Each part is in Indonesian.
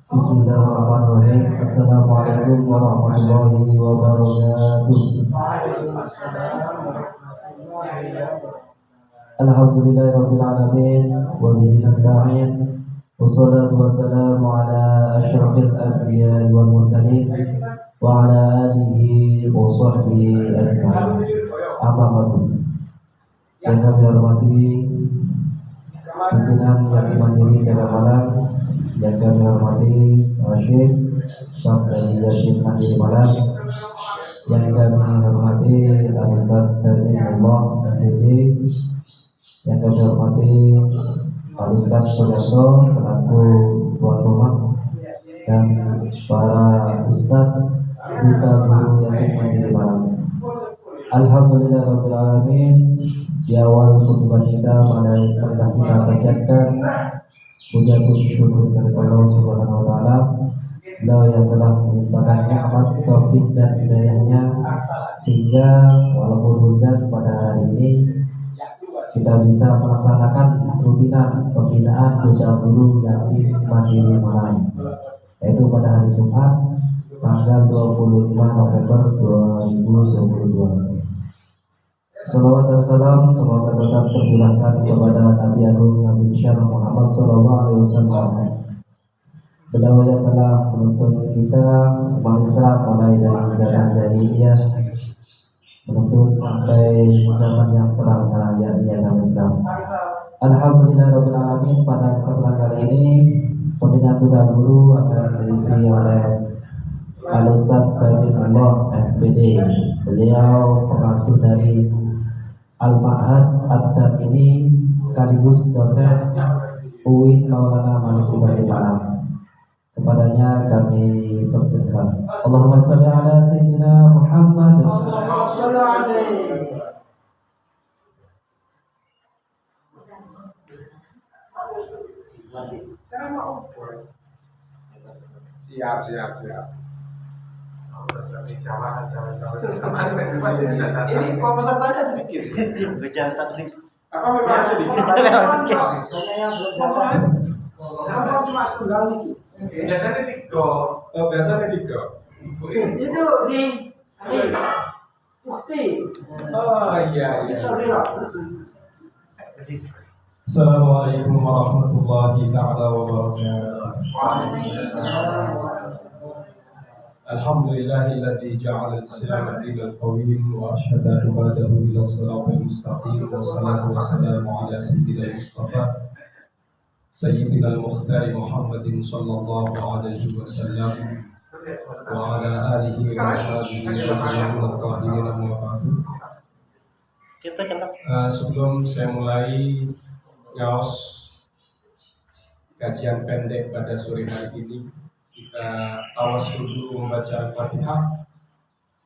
Bismillahirrahmanirrahim. Assalamualaikum warahmatullahi wabarakatuh. Alhamdulillahirabbil alamin wa bihi nasta'in. Wassalatu wassalamu ala asyrafil anbiya'i wal mursalin wa ala alihi wa sahbihi ajma'in. Amma ba'du. Yang kami hormati pimpinan yang mandiri jaga malam, yang kami hormati Syekh staf dari Yasin Mandiri Malang, yang kami hormati Ustaz Darminullah MPD, yang kami hormati Ustaz Suryarto selaku tuan rumah, dan para ustaz duta guru Yasin Mandiri Malang. Alhamdulillahirabbil alamin. Di awal khutbah kita marilah kita bacakan puja puji syukur kepada Allah Subhanahu wa taala, Allah yang telah melimpahkan nikmat, taufik dan hidayahnya sehingga walaupun hujan pada hari ini kita bisa melaksanakan rutinitas pembinaan puja guru yang Mandiri Malang, yaitu pada hari Jumat tanggal 25 November 2022. Salawat dan salam semoga tetap tercurahkan kepada Nabi Agung Nabi besar Muhammad SAW. Beliau yang telah menuntun kita umat Islam mulai dari zaman jahiliyah menuntun sampai zaman yang terang raya agama Islam. Alhamdulillahirabbil alamin. Pada kesempatan kali ini pembinaan putra guru akan diisi oleh Al-Ustaz Darminullah MPD. Beliau pengasuh dari Al-Ma'had Ad-Dar ini sekaligus dosen UI Maulana Malik Ibn Malang. Kepadanya kami persilakan. Allahumma shalli ala sayyidina Muhammad. Siap. Ini kok pesertanya sedikit. Bicara sedikit. Apa memang sedikit? Kenapa cuma setunggal nih? Biasanya 3. Itu di bukti. Oh iya. Assalamualaikum warahmatullahi ta'ala wabarakatuh. Alhamdulillahilladzi ja'ala al-Islam dinan qawim wa arsyada ibadahu ila siratal mustaqim wa salatu wassalamu ala sayyidil Mustafa sayyidina al-Mukhtar Muhammadin sallallahu alaihi wasallam wa ala alihi wa ashabihi wa tabi'in wa ba'du. Sebelum saya mulai ngaos kajian pendek pada sore hari ini, kita tawasul dulu membaca Al-Fatihah.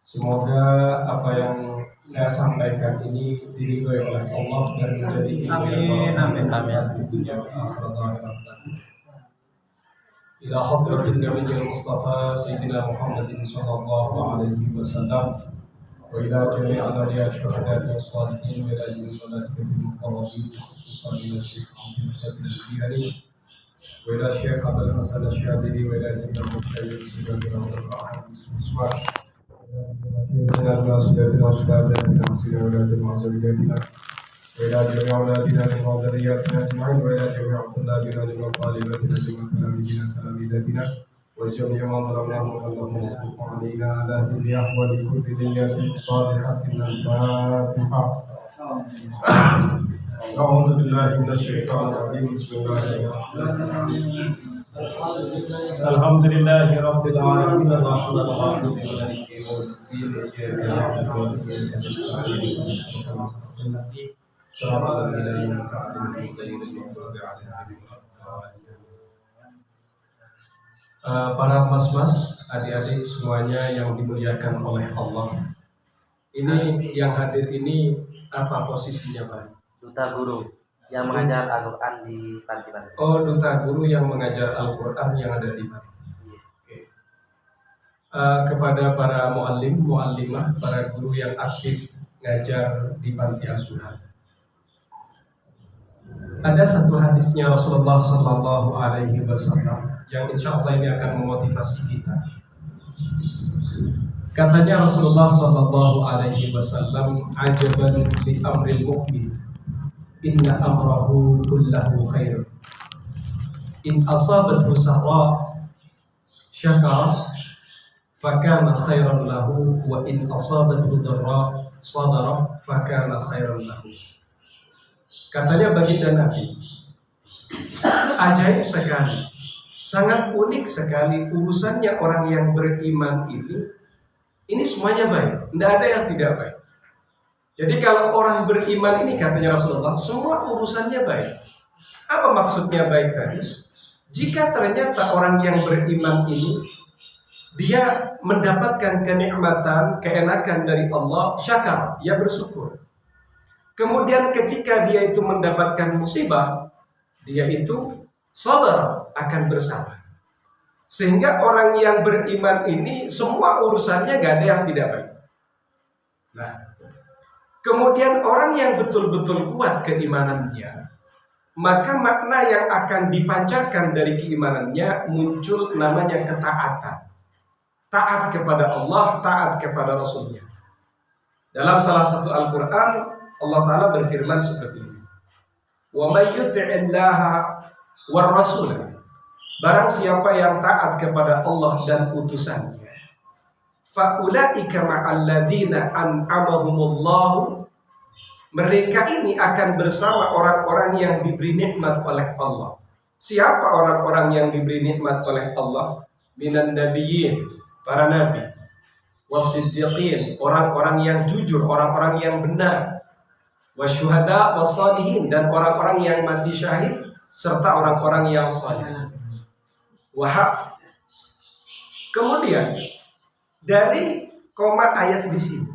Semoga apa yang saya sampaikan ini diridhoi oleh Allah dan menjadi Amin. Ila hadratin Nabiyil Mustafa Sayyidina Muhammadin sallallahu alaihi wasallam wa ila jami'il awliya syuhada wa shalihin wa ila jami'il malaikatil muqarrabin khususan ila Syekh Abdul Qadir Al-Jilani wa ila Syekh Abdul Hasan Asy-Syadzili wa ila jami'il musyayikh dan ulama semua. Wa sudah ustaz dan nasir wa al-mazaliyatina wa ila jami'il awladina min wadriyatina ajma'in wa ila jami'il talabina wa talibatina wa talamidatina wa jami'il man zalamnahum Allahumma salli alaina ala dunya wa li kulli diniyatin salihatin al-Fatihah. A'udzu billahi minasy syaithanir rajim. Bismillahirrahmanirrahim. Alhamdulillahi rabbil alamin arrahmanir rahim maliki yaumiddin iyyaka na'budu wa iyyaka nasta'in ihdinas siratal mustaqim siratal ladzina an'amta 'alaihim ghairil maghdubi 'alaihim waladdallin. Para mas-mas, adik-adik semuanya yang dimuliakan oleh Allah, Ini yang hadir ini apa posisinya Pak? Duta guru yang mengajar Al-Quran di panti-panti. Oh, duta guru yang mengajar Al-Quran yang ada di panti. Oke. Kepada para muallim, muallimah, para guru yang aktif ngajar di panti asuhan. Ada satu hadisnya Rasulullah Sallallahu Alaihi Wasallam yang insya Allah ini akan memotivasi kita. Katanya Rasulullah Sallallahu Alaihi Wasallam, ajaban li amril mu'min, inna amrahu kullahu khair. In asabathu sarra syakara fakana khairan lahu, wa in asabathu dharra sabara fakana khairan lahu. Katanya baginda Nabi, ajaib sekali, sangat unik sekali urusannya orang yang beriman ini semuanya baik, tidak ada yang tidak baik. Jadi kalau orang beriman ini katanya Rasulullah, semua urusannya baik. Apa maksudnya baik tadi? Jika ternyata orang yang beriman ini dia mendapatkan kenikmatan, keenakan dari Allah, syakar, dia bersyukur. Kemudian ketika dia itu mendapatkan musibah, dia itu sabar, akan bersabar. Sehingga orang yang beriman ini semua urusannya gak ada yang tidak baik. Nah, kemudian orang yang betul-betul kuat keimanannya, maka makna yang akan dipancarkan dari keimanannya muncul namanya ketaatan. Taat kepada Allah, taat kepada Rasulnya. Dalam salah satu Al-Quran, Allah Ta'ala berfirman seperti ini. Wa may yuti'illaha war rasulah. Barang siapa yang taat kepada Allah dan utusannya, fa ulaika ma'alladzina an'amahumullahu. Mereka ini akan bersama orang-orang yang diberi nikmat oleh Allah. Siapa orang-orang yang diberi nikmat oleh Allah? Minan nabiyyin, para nabi. Wasiddiqin, orang-orang yang jujur, orang-orang yang benar. Wasyuhada wassalihin, dan orang-orang yang mati syahid serta orang-orang yang saleh. Wahab. Kemudian dari koma ayat di sini,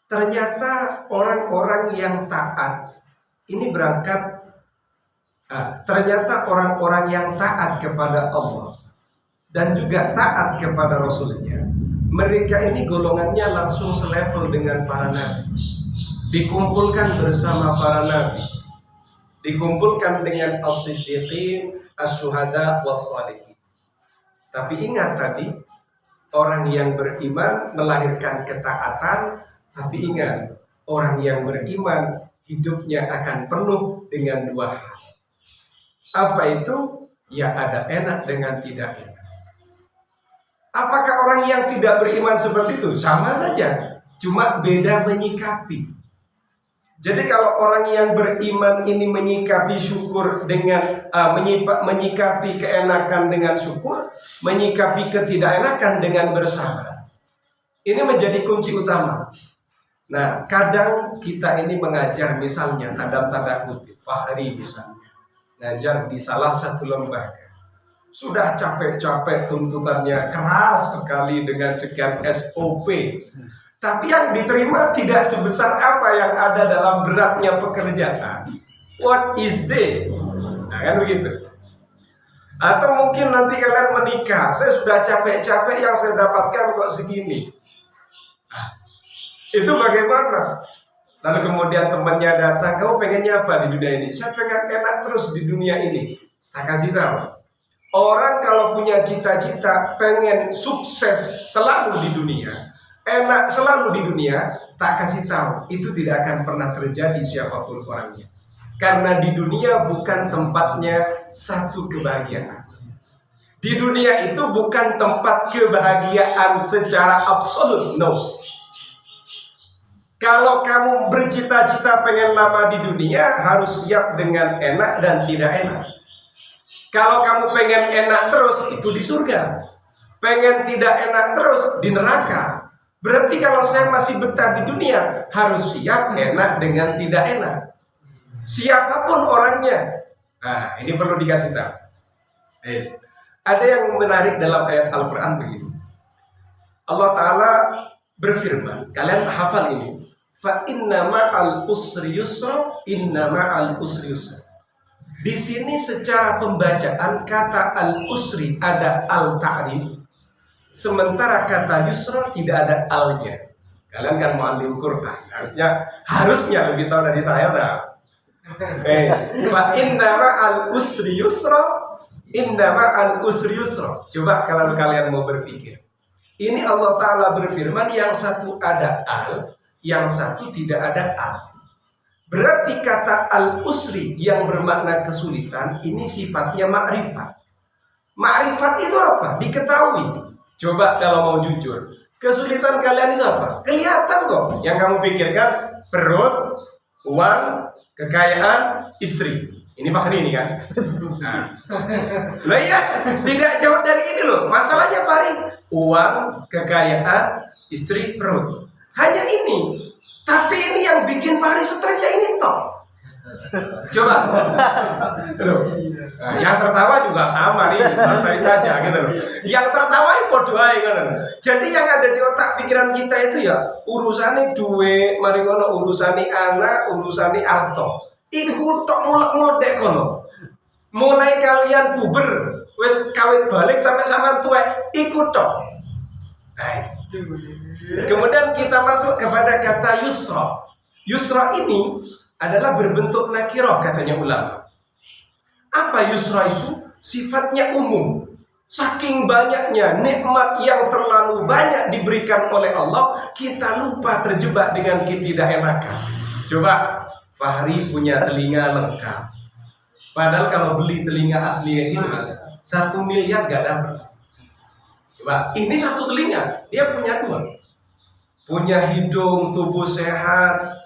ternyata orang-orang yang taat ini berangkat. Ternyata orang-orang yang taat kepada Allah dan juga taat kepada Rasulnya, mereka ini golongannya langsung selevel dengan para nabi. Dikumpulkan bersama para nabi, dikumpulkan dengan as-siddiqin, as-syuhada, was-salihin. Tapi ingat tadi, orang yang beriman melahirkan ketaatan. Tapi ingat, orang yang beriman hidupnya akan penuh dengan dua hal. Apa itu? Ya ada enak dengan tidak enak. Apakah orang yang tidak beriman seperti itu? Sama saja, cuma beda menyikapi. Jadi kalau orang yang beriman ini menyikapi syukur dengan menyikapi keenakan dengan syukur, menyikapi ketidakenakan dengan bersabar. Ini menjadi kunci utama. Nah, kadang kita ini mengajar misalnya tanda kutip, fakhri misalnya, ngajar di salah satu lembaga. Sudah capek-capek tuntutannya keras sekali dengan sekian SOP. Tapi yang diterima tidak sebesar apa yang ada dalam beratnya pekerjaan. What is this? Nah kan begitu. Atau mungkin nanti kalian menikah, saya sudah capek-capek yang saya dapatkan kok segini. Itu bagaimana? Lalu kemudian temannya datang, kamu pengennya apa di dunia ini? Saya pengen enak terus di dunia ini. Tak kasih tahu. Orang kalau punya cita-cita pengen sukses selalu di dunia, enak selalu di dunia, tak kasih tahu, itu tidak akan pernah terjadi siapapun orangnya. Karena di dunia bukan tempatnya satu kebahagiaan. Di dunia itu bukan tempat kebahagiaan secara absolut, no. Kalau kamu bercita-cita pengen lama di dunia, harus siap dengan enak dan tidak enak. Kalau kamu pengen enak terus, itu di surga. Pengen tidak enak terus, di neraka. Berarti kalau saya masih betah di dunia, harus siap enak dengan tidak enak. Siapapun orangnya. Nah, ini perlu dikasih tahu. Ada yang menarik dalam ayat Al-Quran begini. Allah Ta'ala berfirman, kalian hafal ini. Fa inna ma'al usri yusra, inna ma'al usri yusra. Di sini secara pembacaan kata al-usri ada al-ta'rif, sementara kata yusra tidak ada al-nya. Kalian kan mu'allim Quran, harusnya lebih tahu dari saya tak? Fa inna ma'al usri yusra, inna ma'al usri yusra. Coba kalau kalian mau berpikir, ini Allah Ta'ala berfirman, yang satu ada al, yang satu tidak ada al. Berarti kata al-usri yang bermakna kesulitan ini sifatnya ma'rifat. Ma'rifat itu apa? Diketahui. Coba kalau mau jujur, kesulitan kalian itu apa? Kelihatan kok. Yang kamu pikirkan perut, uang, kekayaan, istri. Ini Fahri ini kan? Nah. Loh ya, tidak jauh dari ini loh. Masalahnya Fahri, uang, kekayaan, istri, perut. Hanya ini. Tapi ini yang bikin Fahri stresnya ini toh. Coba. Loh. Nah, yang tertawa juga sama nih, santai saja gitu loh. Yang tertawa itu podo ae kan. Jadi yang ada di otak pikiran kita itu ya urusane duit, mari ngono urusane anak, urusane arto. Iku tok mulek-mulek dek kono. Mulai kalian puber, wis kawit balik sampai sampean tuwek, iku tok. Nice. Kemudian kita masuk kepada kata yusra. Yusra ini adalah berbentuk nakirah katanya ulama. Apa yusra itu? Sifatnya umum. Saking banyaknya nikmat yang terlalu banyak diberikan oleh Allah, kita lupa terjebak dengan ketidakenakan. Coba, Fahri punya telinga lengkap. Padahal kalau beli telinga asli itu mas, 1 miliar gak dapat. Coba, ini satu telinga, dia punya 2. Punya hidung, tubuh sehat,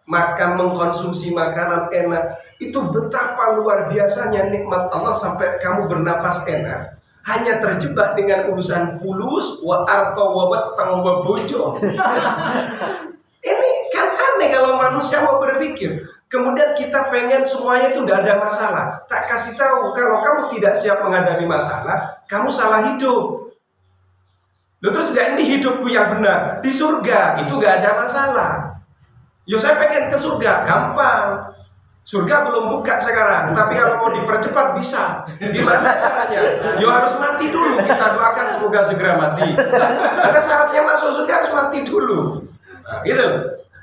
makan, mengkonsumsi makanan enak. Itu betapa luar biasanya nikmat Allah sampai kamu bernafas enak. Hanya terjebak dengan urusan fulus, wa arto, wa wetang, wa bojo. Ini kan aneh kalau manusia mau berpikir. Kemudian kita pengen semuanya itu tidak ada masalah. Tak kasih tahu, kalau kamu tidak siap menghadapi masalah, kamu salah hidup. Loh, terus gak ini hidupku yang benar di surga itu gak ada masalah. Yo saya pengen ke surga, gampang. Surga belum buka sekarang, tapi kalau mau dipercepat bisa. Gimana caranya? Yo harus mati dulu. Kita doakan semoga segera mati. Karena syaratnya masuk surga harus mati dulu. Nah, gitu.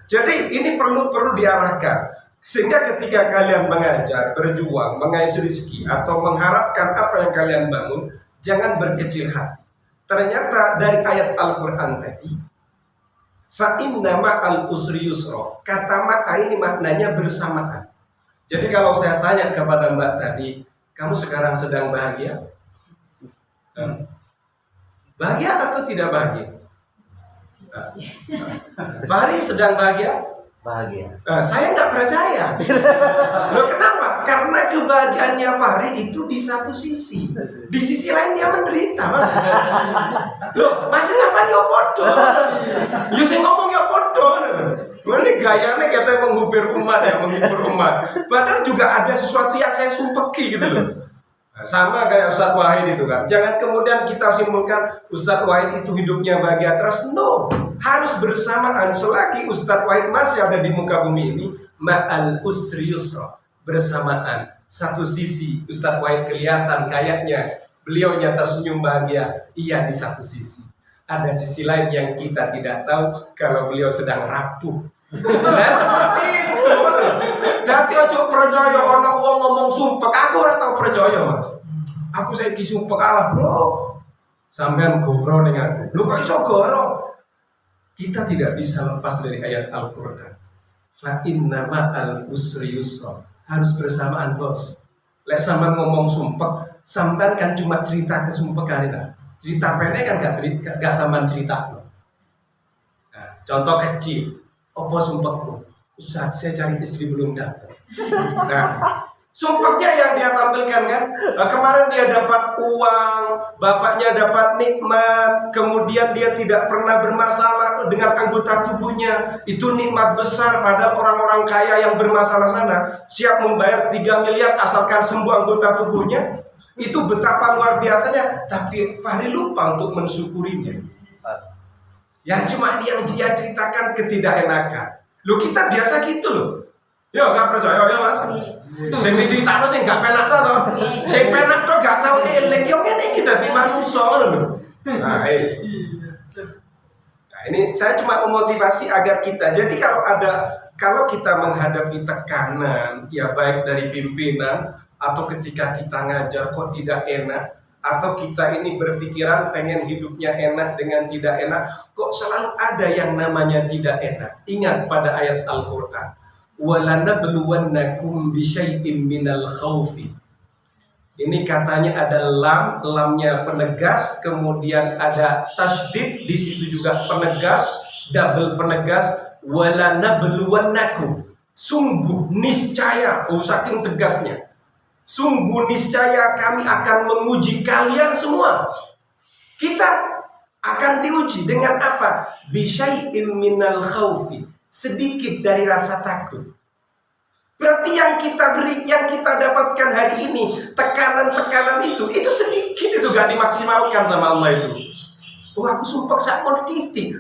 Jadi ini perlu diarahkan. Sehingga ketika kalian mengajar, berjuang, mengais rezeki atau mengharapkan apa yang kalian bangun, jangan berkecil hati. Ternyata dari ayat Al-Quran tadi, fa inna ma'al usri yusra. Kata ma'a ini maknanya bersamaan. Jadi kalau saya tanya kepada Mbak tadi, kamu sekarang sedang bahagia? Bahagia atau tidak bahagia? Fahri sedang bahagia? Bahagia. Saya nggak percaya. Loh kenapa? Karena kebahagiaannya Fahri itu di satu sisi. Di sisi lain dia menderita, Mas. Loh, masih sama yo podo. Yo sing ngomong yo podo. Ini gayanya katanya menghibur umat ya, menghibur umat. Padahal juga ada sesuatu yang saya sumpeki gitu loh. Sama kayak Ustadz Wahid itu kan. Jangan kemudian kita simpulkan Ustadz Wahid itu hidupnya bahagia terus. No, harus bersamaan. Selagi Ustadz Wahid masih ada di muka bumi ini, ma'al usri yusra, bersamaan. Satu sisi Ustadz Wahid kelihatan kayaknya beliaunya tersenyum bahagia. Iya, di satu sisi. Ada sisi lain yang kita tidak tahu kalau beliau sedang rapuh. Nah seperti itu. Jadi ojo percaya ana wong ngomong sumpek, aku ora tau percaya, Mas. Aku saiki sumpek kalah, Bro. Sampean goro ning aku. Lho kok iso goro? Kita tidak bisa lepas dari ayat Al-Qur'an. Fa inna ma'al usri yusra. Harus bersamaan, Bos. Lek sampean ngomong sumpek, sampean kan cuma cerita kesumpekan itu. Cerita pendek kan gak sampean cerita. Nah, contoh kecil. Apa sumpekmu? Ustaz, saya cari istri belum datang. Nah, sumpeknya yang dia tampilkan kan. Nah, kemarin dia dapat uang, bapaknya dapat nikmat, kemudian dia tidak pernah bermasalah dengan anggota tubuhnya. Itu nikmat besar. Padahal orang-orang kaya yang bermasalah sana siap membayar 3 miliar asalkan sembuh anggota tubuhnya. Itu betapa luar biasanya. Tapi Fahri lupa untuk mensyukurinya. Ya cuma yang dia ceritakan ketidakenakan. Lu kita biasa gitu loh. Yo gak percaya ya Mas. Sing diceritakno sing gak penak to. Sing penak to gak tau eling. Yo ngene iki dadi manungsa ngono lho. Nah, ini saya cuma memotivasi agar kita. Jadi kalau kita menghadapi tekanan ya baik dari pimpinan atau ketika kita ngajar kok tidak enak, atau kita ini berpikiran pengen hidupnya enak dengan tidak enak, kok selalu ada yang namanya tidak enak. Ingat pada ayat Al-Quran, walanabluwannakum bisyai'im minal khawfi. Ini katanya ada lamnya penegas, kemudian ada tasydid, di situ juga penegas, double penegas, walanabluwannakum. Sungguh niscaya, saking tegasnya. Sungguh niscaya kami akan menguji kalian semua. Kita akan diuji dengan apa? Bisyai'im minal khawfi. Sedikit dari rasa takut. Berarti yang kita dapatkan hari ini, tekanan-tekanan itu sedikit, itu gak dimaksimalkan sama Allah itu. Oh aku sumpah sakon titik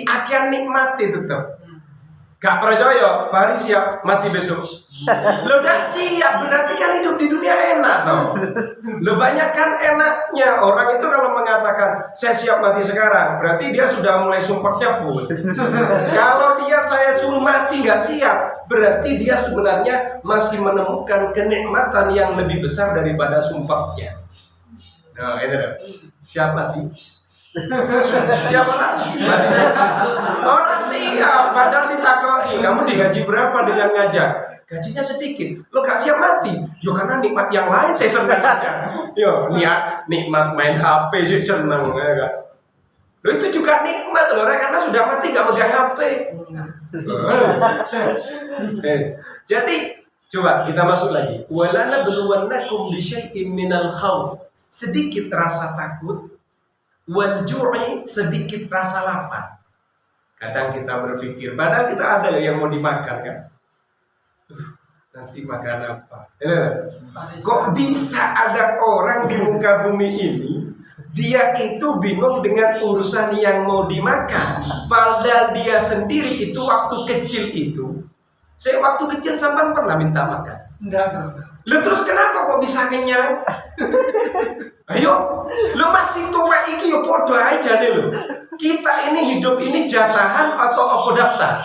akan nikmati tetap. Gak percaya, Fahri siap mati besok. Lo gak siap, berarti kan hidup di dunia enak tau. Lo banyak kan enaknya. Orang itu kalau mengatakan saya siap mati sekarang, berarti dia sudah mulai sumpahnya full. Kalau saya suruh mati gak siap, berarti dia sebenarnya masih menemukan kenikmatan yang lebih besar daripada sumpahnya. Nah ini deh, siap mati. Siapa lah? Mati saya. Orang siap, padahal ditakoi. Kamu digaji berapa dengan ngajar? Gajinya sedikit. Lo gak siap mati? Yo karena nikmat yang lain saya senang aja. Yo nikmat main HP sih senang ya kan. Lo itu juga nikmat loh, karena sudah mati gak megang HP. Jadi coba kita masuk lagi. Walanabluwannakum bisyai'im minal khawf. Sedikit rasa takut. Wal ju'i, sedikit rasa lapar. Kadang kita berpikir, padahal kita ada yang mau dimakan kan. Nanti makan apa? Kok bisa ada orang di muka bumi ini, dia itu bingung dengan urusan yang mau dimakan. Padahal dia sendiri itu waktu kecil itu, saya waktu kecil sampai pernah minta makan. Enggak. Lalu terus kenapa kok bisa kenyang? Ayo, lu masih tua iki yo podo aja nih lo. Kita ini hidup ini jatahan atau apa daftar?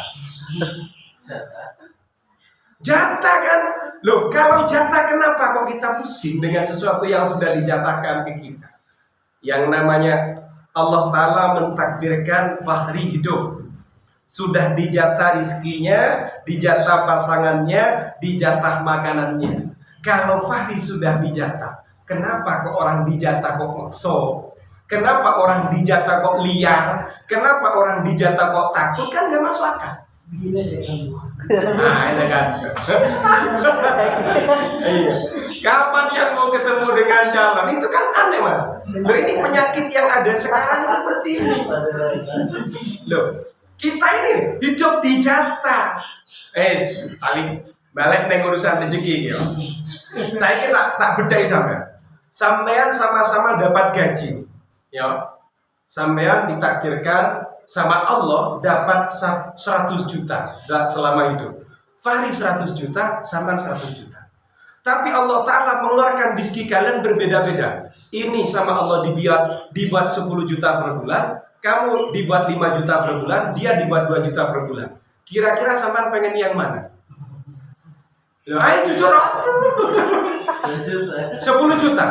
Jatah kan? Loh, kalau jatah kenapa kok kita pusing dengan sesuatu yang sudah dijatahkan ke kita? Yang namanya Allah Ta'ala mentakdirkan Fahri hidup. Sudah dijatah rizkinya, dijatah pasangannya, dijatah makanannya. Kalau Fahri sudah dijatah, kenapa kok orang dijatah kok makso? Kenapa orang dijatah kok liar? Kenapa orang dijatah kok takut? Kan gak masuk akal. Begini sih kan. Nah ini kan. Iya. Kapan yang mau ketemu dengan calon? Itu kan aneh mas. Loh, ini penyakit yang ada sekarang seperti ini. Loh, kita ini hidup dijatah. Balik neng urusan rezeki ya. Saya kira tak bedai sampean sama-sama dapat gaji. Ya, sampean ditakdirkan sama Allah dapat 100 juta selama hidup. Fahri 100 juta, sampean 100 juta. Tapi Allah Ta'ala mengeluarkan rezeki kalian berbeda-beda. Ini sama Allah dibuat 10 juta per bulan, kamu dibuat 5 juta per bulan, dia dibuat 2 juta per bulan. Kira-kira sampean pengen yang mana? Ayo jujur 10 juta.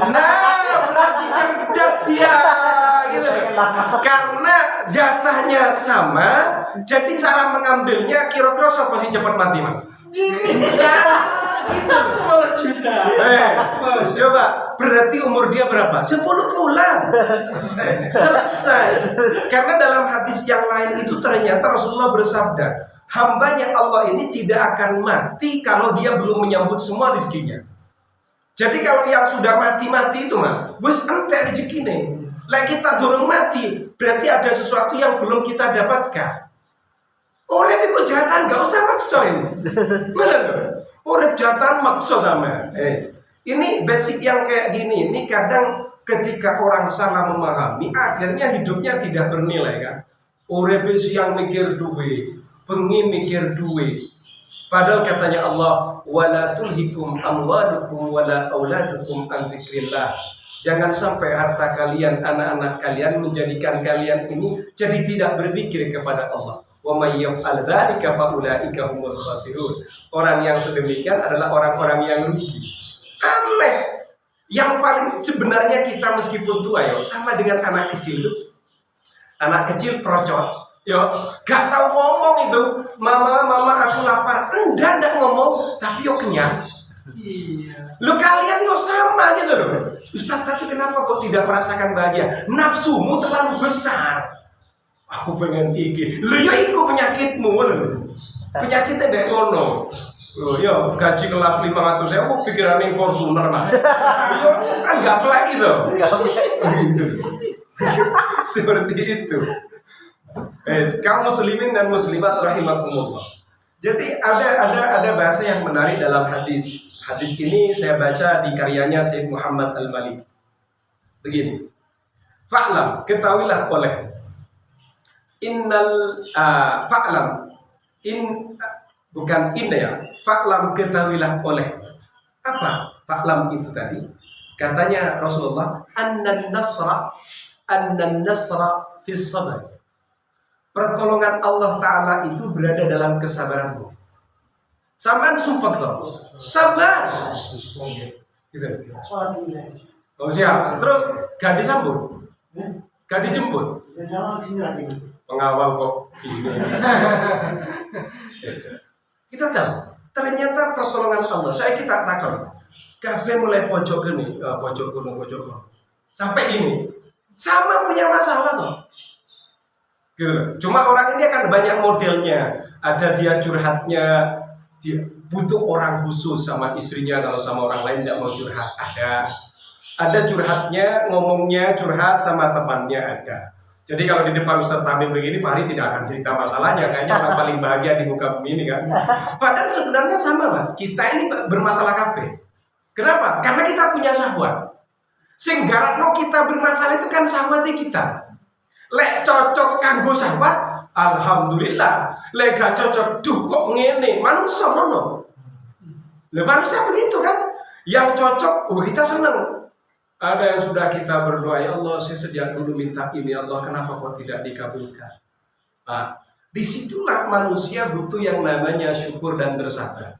Nah, berarti cerdas dia gitu. Karena jatahnya sama, jadi cara mengambilnya kira-kira siapa sih cepat mati, Mas? Gitu. 10 juta. Coba, berarti umur dia berapa? 10 bulan. Selesai. Karena dalam hadis yang lain itu ternyata Rasulullah bersabda, hambanya Allah ini tidak akan mati kalau dia belum menyambut semua rezekinya. Jadi kalau yang sudah mati-mati itu mas, wis entek rezeki nih. Lah kita dorong mati, berarti ada sesuatu yang belum kita dapatkan. Orang itu jatan gak usah maksa ini. Mana tuh? Orang jatan maksa sama. Ini basic yang kayak gini. Ini kadang ketika orang salah memahami, akhirnya hidupnya tidak bernilai kan. Urepe siang mikir duwe, bengi mikir duwe. Padahal katanya Allah, wala tulhikum amwalukum wala auladukum an dzikrillah. Jangan sampai harta kalian, anak-anak kalian menjadikan kalian ini jadi tidak berzikir kepada Allah. Wa may yaf'al dzalika fa ulaika humul khasirun. Orang yang sedemikian adalah orang-orang yang rugi. Aneh. Yang paling sebenarnya kita meskipun tua ya, sama dengan anak kecil itu. Anak kecil procot, yo, gak tahu ngomong itu. Mama, aku lapar. Enggak ngomong, tapi yo kenyang. Iya. Lu kalian yo sama gitu loh. Ustaz, tapi kenapa kok tidak merasakan bahagia? Nafsumu terlalu besar. Aku pengen iki. Lu yo iku penyakitmu loh. Penyakitnya dek ngono. Oh ya, gaji kelas 500.000 pikiran yang Fortuner mah. Yo kan gak pelak gitu. Seperti itu. Kaum muslimin dan muslimat rahimakumullah. Jadi ada bahasa yang menarik dalam hadis. Hadis ini saya baca di karyanya Syekh Muhammad Al-Malik. Begini. Fa'lam, ketahuilah oleh bukan inna ya. Fa'lam, ketahuilah oleh apa? Fa'lam itu tadi. Katanya Rasulullah, annan nasra fi sabr. Pertolongan Allah Ta'ala itu berada dalam kesabaranmu. Sampai sumpah loh. Sabar. Gitu. Oh siap. Terus gak disambut, gak dijemput. Pengawal kok gini. Kita tahu. Ternyata pertolongan Allah. Saya kita takut. Kabeh mulai pojok gini, pojok gunung. Sampai ini. Sama punya masalah loh. Gitu. Cuma orang ini akan banyak modelnya. Ada dia curhatnya, dia butuh orang khusus sama istrinya, kalau sama orang lain tidak mau curhat. Ada curhatnya, ngomongnya curhat sama temannya ada. Jadi kalau di depan Ustaz Tamim begini, Fahri tidak akan cerita masalahnya. Kayaknya orang paling bahagia di muka bumi ini kan. Padahal sebenarnya sama mas. Kita ini bermasalah kabeh. Kenapa? Karena kita punya syahwat. Sehingga kita bermasalah itu kan syahwatnya kita. Lek cocok kanggo syahwat, alhamdulillah. Lek gak cocok, duh kok ngene, manusia ngono. Lah manusia begitu kan. Yang cocok, kita senang. Ada yang sudah kita berdoa, ya Allah, saya sejak dulu minta ini, Allah, kenapa kok tidak dikabulkan? Nah, disitulah manusia butuh yang namanya syukur dan bersabar.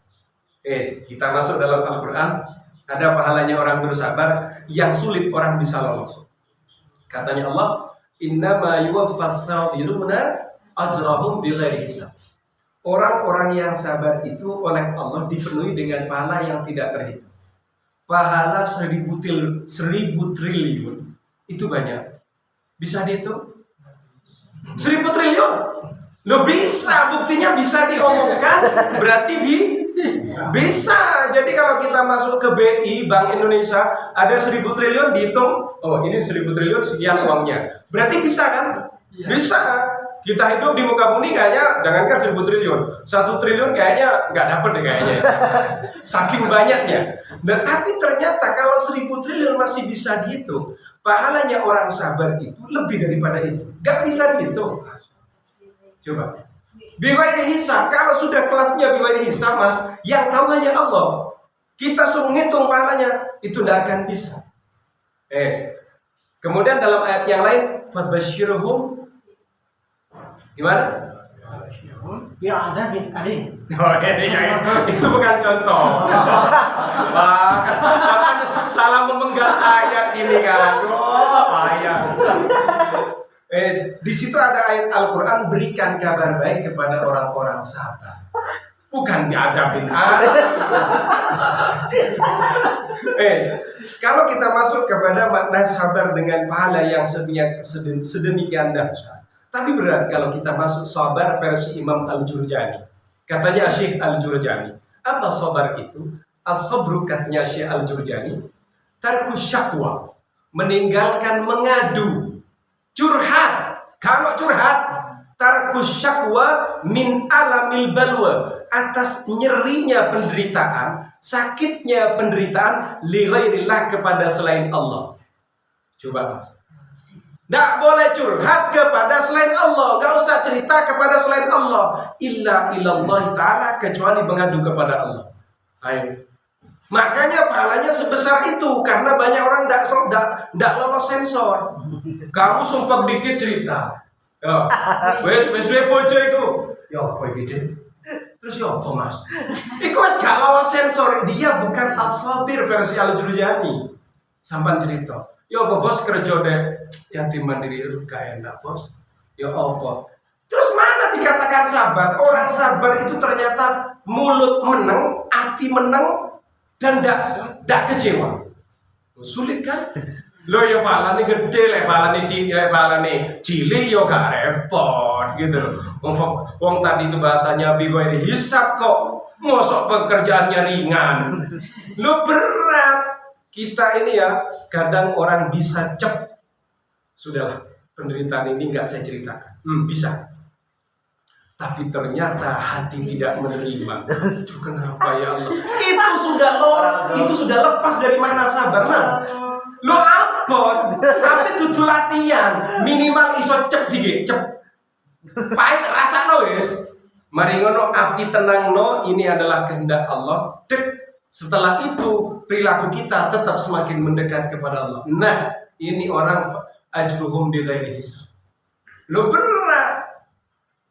Kita masuk dalam Al-Quran, ada pahalanya orang bersabar, yang sulit orang bisa lolos. Katanya Allah, innama yuwaffas sabiruna ajrahum bighairi hisab. Orang-orang yang sabar itu oleh Allah dipenuhi dengan pahala yang tidak terhitung. Pahala 1000 triliun itu banyak. Bisa dihitung? 1000 triliun? Lo bisa, buktinya bisa diomongkan, berarti bisa. Jadi kalau kita masuk ke BI, Bank Indonesia, ada 1000 triliun dihitung, oh ini 1000 triliun sekian uangnya. Berarti bisa kan? Bisa. Kita hidup di muka bumi kayaknya, jangankan 1000 triliun, 1 triliun kayaknya nggak dapet deh kayaknya. Saking banyaknya. Nah tapi ternyata kalau 1000 triliun masih bisa dihitung, pahalanya orang sabar itu lebih daripada itu. Nggak bisa dihitung. Coba. Biwairi hisab, kalau sudah kelasnya biwairi hisab mas, yang tahu hanya Allah. Kita suruh ngitung pahalanya, itu tidak akan bisa. Kemudian dalam ayat yang lain, fabashshirhum gimana? Ya ada adik. Oh itu bukan contoh. Wah, salah memenggal ayat ini kan. Oh ayat. Di situ ada ayat Al-Quran, berikan kabar baik kepada orang-orang sabar. Bukan diadabin kalau kita masuk kepada makna sabar dengan pahala yang sedemikian dahsyat. Tapi berat kalau kita masuk sabar versi Imam Al-Jurjani. Katanya Syekh Al-Jurjani, apa sabar itu? As-sabru katanya Syekh Al-Jurjani, tarkus syakwa, meninggalkan mengadu. Curhat, kalau curhat, tarkus syakwa min alamil balwa, atas nyerinya penderitaan, sakitnya penderitaan li ghairillah, kepada selain Allah. Coba mas. Tidak boleh curhat kepada selain Allah. Gak usah cerita kepada selain Allah. Illa ilallah ta'ala, kecuali mengadu kepada Allah. Ayo. Makanya pahalanya sebesar itu. Karena banyak orang tidak lolos sensor. Kamu sumpah dikit cerita. Ya, wes dua bojo itu. Ya apa gitu? Terus ya apa mas? Iku wes gak lolos sensor. Dia bukan As-Sabir versi Al-Jurjani. Sampai cerita. Ya apa bos kerja deh yatim mandiri itu gak enak bos. Ya apa? Terus mana dikatakan sabar? Orang sabar itu ternyata mulut menang, hati menang, dan tidak kecewa. Sulit kan? Lo ya palane gede le, palane tinggi, palane cilik yo gak repot gitu loh. Wong tadi itu bahasanya bigoi hisab kok, mosok pekerjaannya ringan. Lo berat. Kita ini ya kadang orang bisa cep. Sudahlah, penderitaan ini nggak saya ceritakan. Bisa. Tapi ternyata hati tidak menerima. Itu kenapa ya Allah? Itu sudah lepas dari mana sabar mas. Lo apa? Tapi tutu latihan. Minimal iso cep dige, cep. Pahit rasa no wis. Mari ngono hati tenang no. Ini adalah kehendak Allah. Dek. Setelah itu perilaku kita tetap semakin mendekat kepada Allah. Nah, ini orang ajruhum bighairi hisab. Lo berat.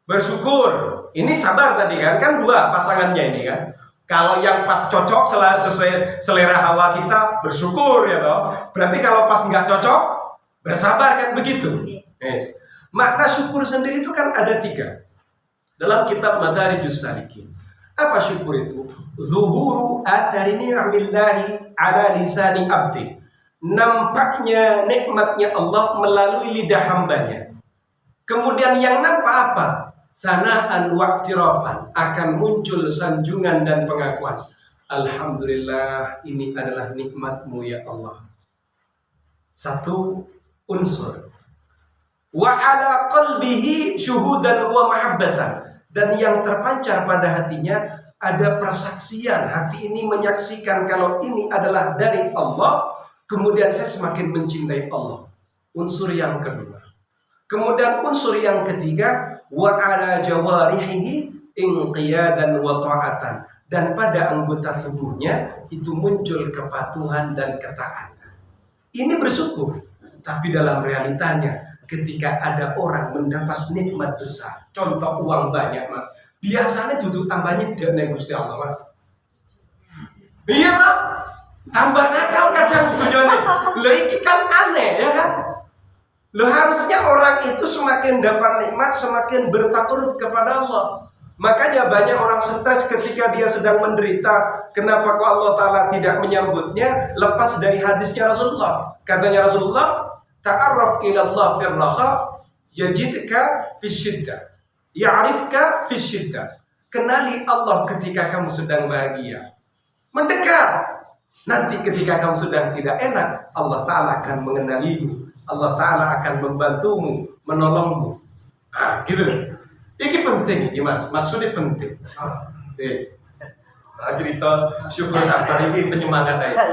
Bersyukur. Ini sabar tadi kan dua pasangannya ini kan. Kalau yang pas cocok sesuai selera hawa kita bersyukur ya toh. Berarti kalau pas nggak cocok bersabar kan begitu. Yes. Makna syukur sendiri itu kan ada 3. Dalam kitab Madarijus Salikin. Apa syukur itu? Zuhuru athari ni'amillahi ala lisani abdi. Nampaknya nikmatnya Allah melalui lidah hambanya. Kemudian yang nampak apa? Sana'an waqtirafan, akan muncul sanjungan dan pengakuan. Alhamdulillah, ini adalah nikmatmu ya Allah. Satu unsur. Wa ala qalbihi syuhudan wa mahabbatan. Dan yang terpancar pada hatinya ada persaksian. Hati ini menyaksikan kalau ini adalah dari Allah. Kemudian saya semakin mencintai Allah. Unsur yang kedua. Kemudian unsur yang ketiga, wa ala jawarihi inqiyadan wa ta'atan. Dan pada anggota tubuhnya itu muncul kepatuhan dan ketaatan. Ini bersyukur. Tapi dalam realitanya ketika ada orang mendapat nikmat besar, contoh uang banyak mas, biasanya duduk tambahnya tidak Gusti Allah mas. Iya pak, tambah nakal kadang dunia. Lo ini kan aneh ya kan. Lo harusnya orang itu semakin dapat nikmat semakin bertakarub kepada Allah. Makanya banyak orang stres ketika dia sedang menderita. Kenapa kok Allah Ta'ala tidak menyambutnya? Lepas dari hadisnya Rasulullah. Katanya Rasulullah, ta'arraf ilallah firraha yajidka fisyiddah, ya'rifka fisyiddah. Kenali Allah ketika kamu sedang bahagia, mendekat. Nanti ketika kamu sedang tidak enak, Allah Ta'ala akan mengenalimu. Allah Ta'ala akan membantumu, menolongmu. Gitu. Ini penting, mas. Maksudnya penting. Yes. Cerita syukur sabar ini penyemangat aja.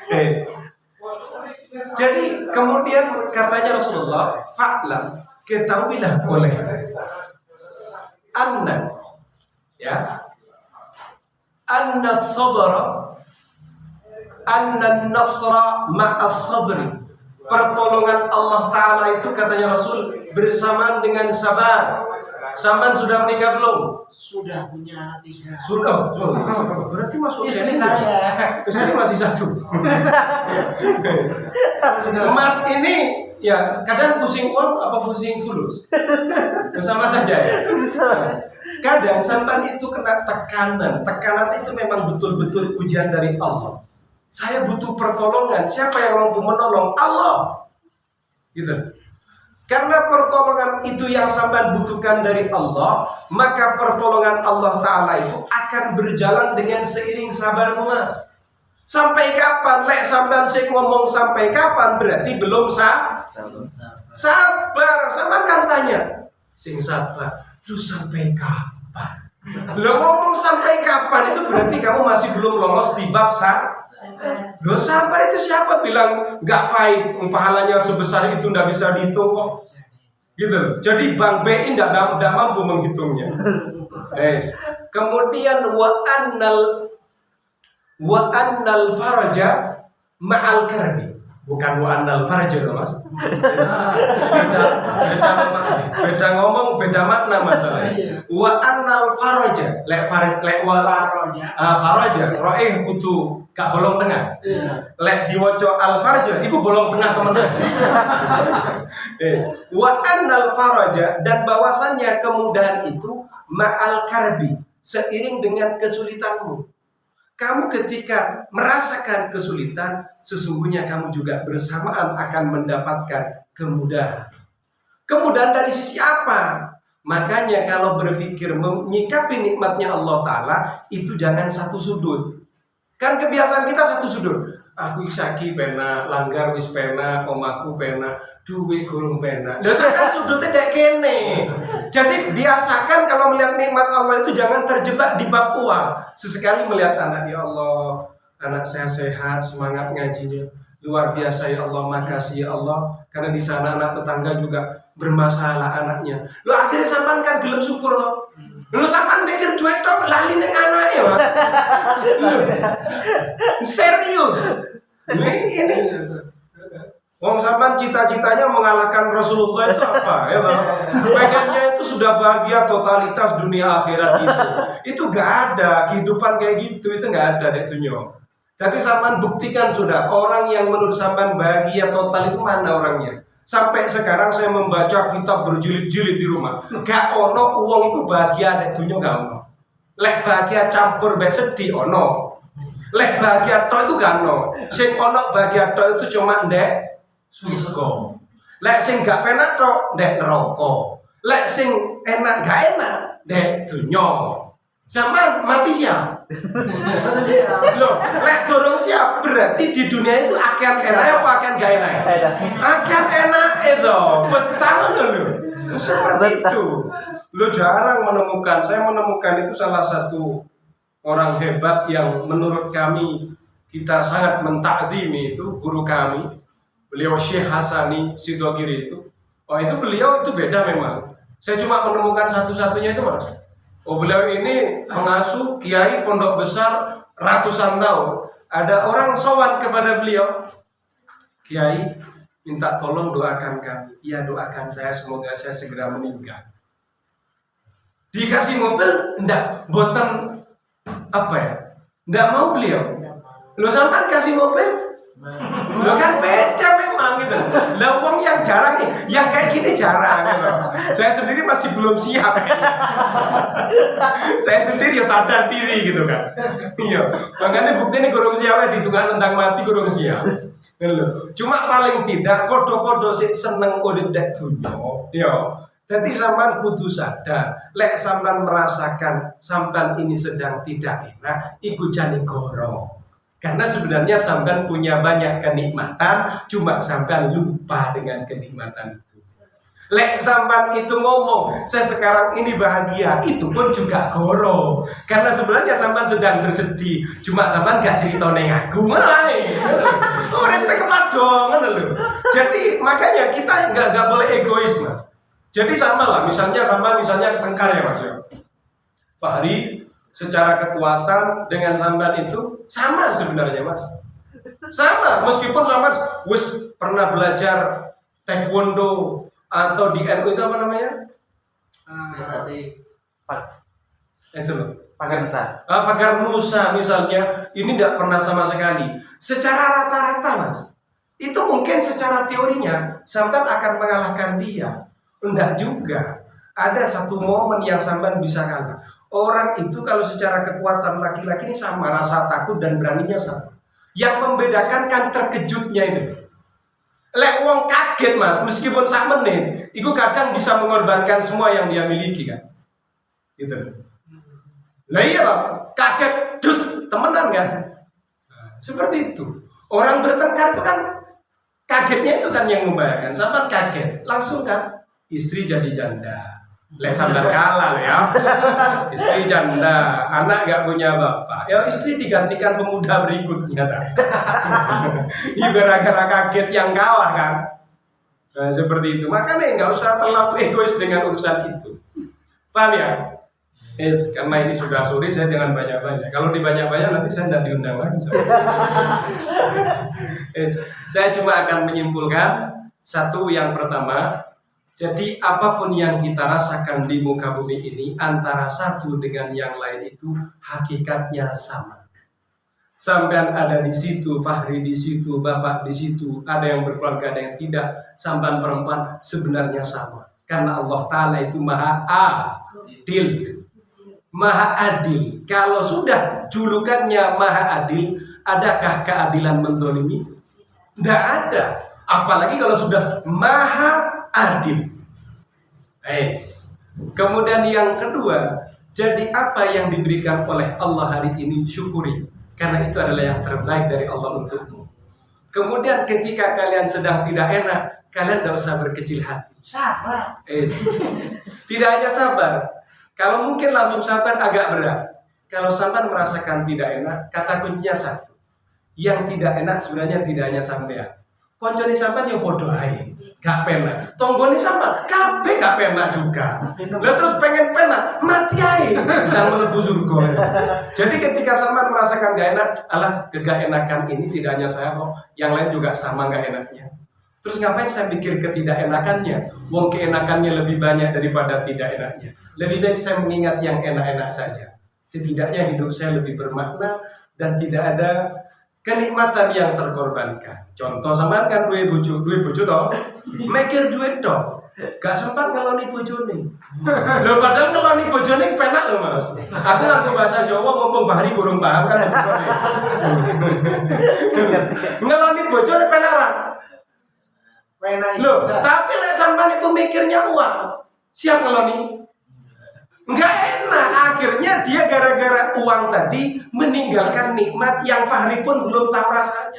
Yes. Jadi kemudian katanya Rasulullah, fa'lam, ketahuilah oleh anna, ya, anna sabra, anna nasra ma'as sabri. Pertolongan Allah Ta'ala itu katanya Rasul bersamaan dengan sabar. Sampan sudah menikah belum? Sudah punya anak 3. Sudah. Berarti masuk Istri saya. Istri masih 1. Mas ini ya kadang pusing uang apa pusing fulus? Sama saja ya. Kadang sampan itu kena tekanan. Tekanan itu memang betul-betul ujian dari Allah. Saya butuh pertolongan. Siapa yang mampu menolong? Allah. Gitu. Karena pertolongan itu yang sampai butuhkan dari Allah, maka pertolongan Allah Ta'ala itu akan berjalan dengan seiring sabarmu mas. Sampai kapan? Lek sampai sing ngomong sampai kapan berarti belum sabar. Sama kan tanya, sing sabar terus sampai kapan? Lo ngomong sampai kapan itu berarti kamu masih belum lolos di bab Lo sabar itu siapa bilang nggak pahit, pahalanya sebesar itu nggak bisa dihitung kok. Gitu. Jadi Bank BI nggak mampu menghitungnya. Kemudian wa annal faraja ma'al karbi. Bukan wa annal faraja loh Mas. Beda ngomong, beda makna masalahnya. Wa annal faraja, lek faraja, roeh kudu gak bolong tengah. Lek diwaca al faraja, iku bolong tengah teman-teman. Wa annal faraja, dan bahwasannya kemudahan itu ma'al karbi, seiring dengan kesulitanmu. Kamu ketika merasakan kesulitan, sesungguhnya kamu juga bersamaan akan mendapatkan kemudahan. Kemudahan dari sisi apa? Makanya kalau berpikir menyikapi nikmatnya Allah Ta'ala, itu jangan satu sudut. Kan kebiasaan kita satu sudut. Aku isaki pena, langgar wis pena, omaku pena, duwe gurung pena. Dasar kan sudutnya dek kene. Jadi biasakan kalau melihat nikmat Allah itu jangan terjebak di bab uang. Sesekali melihat anak, ya Allah, anak saya sehat, semangat ngajinya. Luar biasa ya Allah, makasih ya Allah. Karena di sana anak tetangga juga bermasalah anaknya. Lo akhirnya sampean kan gelem syukur lo. Lo sampean mikir duit tok lali ning anake, Mas. Serius. Ini wong sampean cita-citanya mengalahkan Rasulullah itu apa? Ya, Bang. Pengennya itu sudah bahagia totalitas dunia akhirat itu. Itu gak ada kehidupan kayak gitu, itu gak ada deh tunyo. Jadi sampean buktikan sudah orang yang menurut sampean bahagia total itu mana orangnya? Sampai sekarang saya membaca kitab berjilid-jilid di rumah. Gak ono uang itu bahagia dek dunyo gak ono. Lek bahagia campur bek sedih ono. Lek bahagia tok itu gak ono. Sing ono bahagia tok itu cuma ndek surga. Lek sing gak penak tok ndek neraka. Lek sing enak gak enak ndek dunyo. Sampean mati siap. Loh, lek dorong siap berarti di dunia itu akan enak apa akan gak enak? Akan enak itu. Betul lho. Seperti itu. Lo jarang menemukan. Saya menemukan itu salah satu orang hebat yang menurut kami kita sangat mentakzimi itu guru kami. Beliau Syekh Hasani Sidogiri itu. Oh itu beliau itu beda memang. Saya cuma menemukan satu-satunya itu Mas. Oh beliau ini pengasuh kiai pondok besar ratusan tahun. Ada orang sowan kepada beliau, Kiai minta tolong doakan kami. Iya doakan saya semoga saya segera meninggal. Dikasih mobil, enggak, boten apa ya? Enggak mau beliau. Lo sampai kasih mobil? Lo kan beda memang gitu. Lah uang yang jarang nih, yang kayak gini jarang gitu. Saya sendiri masih belum siap. Saya sendiri ya sadar diri gitu kan. Iya. Makanya bukti ini gurung siap ditukar tentang mati gurung siap. Cuma paling tidak kodo-kodo sih seneng kodok dek dunyo. Yo. Jadi sampean kudu sadar, lek sampean merasakan sampean ini sedang tidak enak, iku jane goro. Karena sebenarnya sampean punya banyak kenikmatan, cuma sampean lupa dengan kenikmatan itu. Lek sampean itu ngomong, saya sekarang ini bahagia, itu pun juga goro. Karena sebenarnya sampean sedang bersedih, cuma sampean gak cerita neng aku, mana urip kepadong, lho. Jadi makanya kita gak boleh egois, Mas. Jadi sama lah, misalnya ketengkar ya Mas. Fahri secara kekuatan dengan sampean itu sama sebenarnya Mas. Sama, meskipun sama wis pernah belajar taekwondo atau di NU itu apa namanya? Itu loh. Pagar Nusa. Pagar Nusa misalnya, ini tidak pernah sama sekali. Secara rata-rata Mas, itu mungkin secara teorinya sampean akan mengalahkan dia. Enggak juga. Ada satu momen yang sampean bisa kalah. Orang itu kalau secara kekuatan laki-laki ini sama, rasa takut dan beraninya sama. Yang membedakan kan terkejutnya ini. Lek wong kaget Mas, meskipun sak menit, itu kadang bisa mengorbankan semua yang dia miliki kan. Gitu. Lah iya Pak, kaget dus temenan kan. Seperti itu. Orang bertengkar itu kan kagetnya itu kan yang membahayakan. Sampai kaget, langsung kan istri jadi janda, Lek sampean kalah ya. Istri janda, anak gak punya bapak. Ya istri digantikan pemuda berikutnya. Ya gara-gara kaget yang kalah kan. Nah, seperti itu. Makanya nggak usah terlalu egois dengan urusan itu. Paham ya? Karena ini sudah sore, saya jangan banyak-banyak. Kalau dibanyak-banyak nanti saya tidak diundang lagi. Saya cuma akan menyimpulkan satu yang pertama. Jadi apapun yang kita rasakan di muka bumi ini antara satu dengan yang lain itu hakikatnya sama. Sampean ada di situ, Fahri di situ, Bapak di situ, ada yang berkeluarga, ada yang tidak. Sampean perempuan sebenarnya sama. Karena Allah Ta'ala itu maha adil. Maha adil. Kalau sudah julukannya maha adil, adakah keadilan menzalimi? Tidak ada. Apalagi kalau sudah maha adil. Kemudian yang kedua, jadi apa yang diberikan oleh Allah hari ini syukuri, karena itu adalah yang terbaik dari Allah untukmu. Kemudian ketika kalian sedang tidak enak, kalian tidak usah berkecil hati. Sabar. Tidak hanya sabar. Kalau mungkin langsung sabar agak berat. Kalau sampai merasakan tidak enak, kata kuncinya satu. Yang tidak enak sebenarnya tidak hanya sampean. Konconi sampean yo podo ae, gak penak. Tonggoni sampean kabeh gak penak juga. Lah terus pengen penak, mati ae dan mlebu surga. Jadi ketika sampean merasakan gak enak, alah gak enakan ini tidak hanya saya kok, yang lain juga sama gak enaknya. Terus ngapain saya pikir ketidakenakannya? Wong keenakannya lebih banyak daripada tidak enaknya. Lebih baik saya mengingat yang enak-enak saja. Setidaknya hidup saya lebih bermakna dan tidak ada kenikmatan yang terkorbankan. Contoh sampean kan duwe bojo toh, mikir duit toh, gak sempat ngeloni bojone. Lho padahal ngeloni bojone penak lho Mas. Aku nganggo bahasa Jawa ngomong Fahri kurang paham kan. Ngeloni bojone penak ora? Penak. Loh, tapi lek sampean itu mikirnya uang, siap ngeloni? Enggak enak, akhirnya dia gara-gara uang tadi meninggalkan nikmat yang Fahri pun belum tahu rasanya.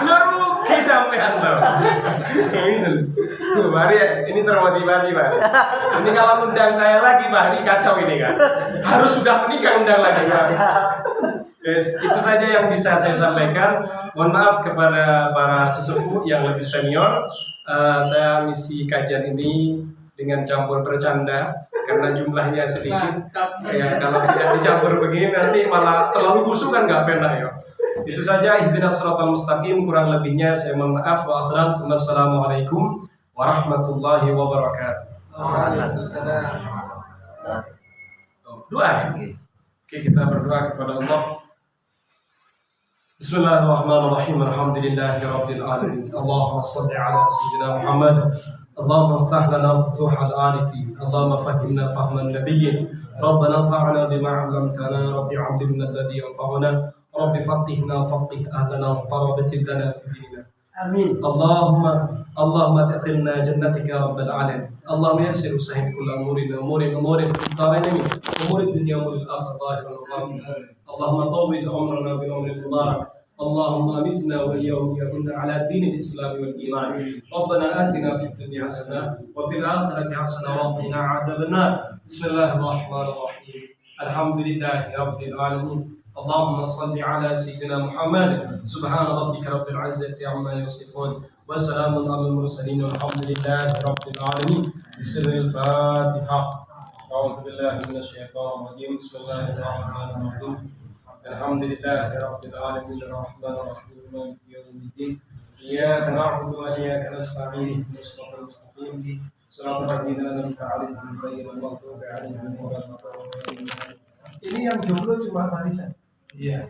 Rugi sampean loh. Tuh, Fahri ini termotivasi Pak. Ini kalau undang saya lagi Fahri kacau ini kan. Harus sudah menikah undang lagi Pak. Yes, itu saja yang bisa saya sampaikan. Mohon maaf kepada para sesepuh yang lebih senior. Saya ngisi kajian ini dengan campur bercanda karena jumlahnya sedikit. Ya, kalau tidak dicampur begini nanti malah terlalu khusyuk kan nggak penak ya. Itu saja. Ihdinas siratal mustaqim. Kurang lebihnya saya mohon maaf. Wa akhiran. Wassalamualaikum warahmatullahi wabarakatuh. Doa ya. Oke, kita berdoa kepada Allah. Bismillahirrahmanirrahim. Alhamdulillahirabbil alamin. Allahumma shalli ala sayyidina Muhammad. اللهم افتح لنا فتوح العارفين، اللهم فهمنا فهم النبيين، ربنا انفعنا بما علمتنا، رب علمنا الذي ينفعنا، رب فقهنا فقه اهلنا وقربت لنا في ديننا. امين. اللهم ادخلنا جنتك يا رب العالمين. اللهم يسر وسهل كل امورنا امور في الدارين، امور الدنيا وامور الاخره ظاهرا وباطنا. اللهم طول عمرنا بالعمر المبارك. اللهم امتنا واياهم على دين الاسلام والايمان. ربنا اتنا في الدنيا حسنه وفي الاخره حسنه وقنا عذاب النار. بسم الله الرحمن الرحيم. الحمد لله رب العالمين. اللهم صل على سيدنا محمد. سبحان ربك رب العزه عما يصفون وسلام على المرسلين والحمد لله رب العالمين. بسر الفاتحه. اعوذ بالله من الشيطان الرجيم. بسم الله الرحمن الرحيم. الحمد لله رب العالمين الرحمن الرحيم مالك يوم الدين. إياك نعبد وإياك نستعين اهدنا الصراط المستقيم صراط الذين أنعمت عليهم غير المغضوب عليهم ولا الضالين. Ini yang jomblo cuma Fahri saja. Iya.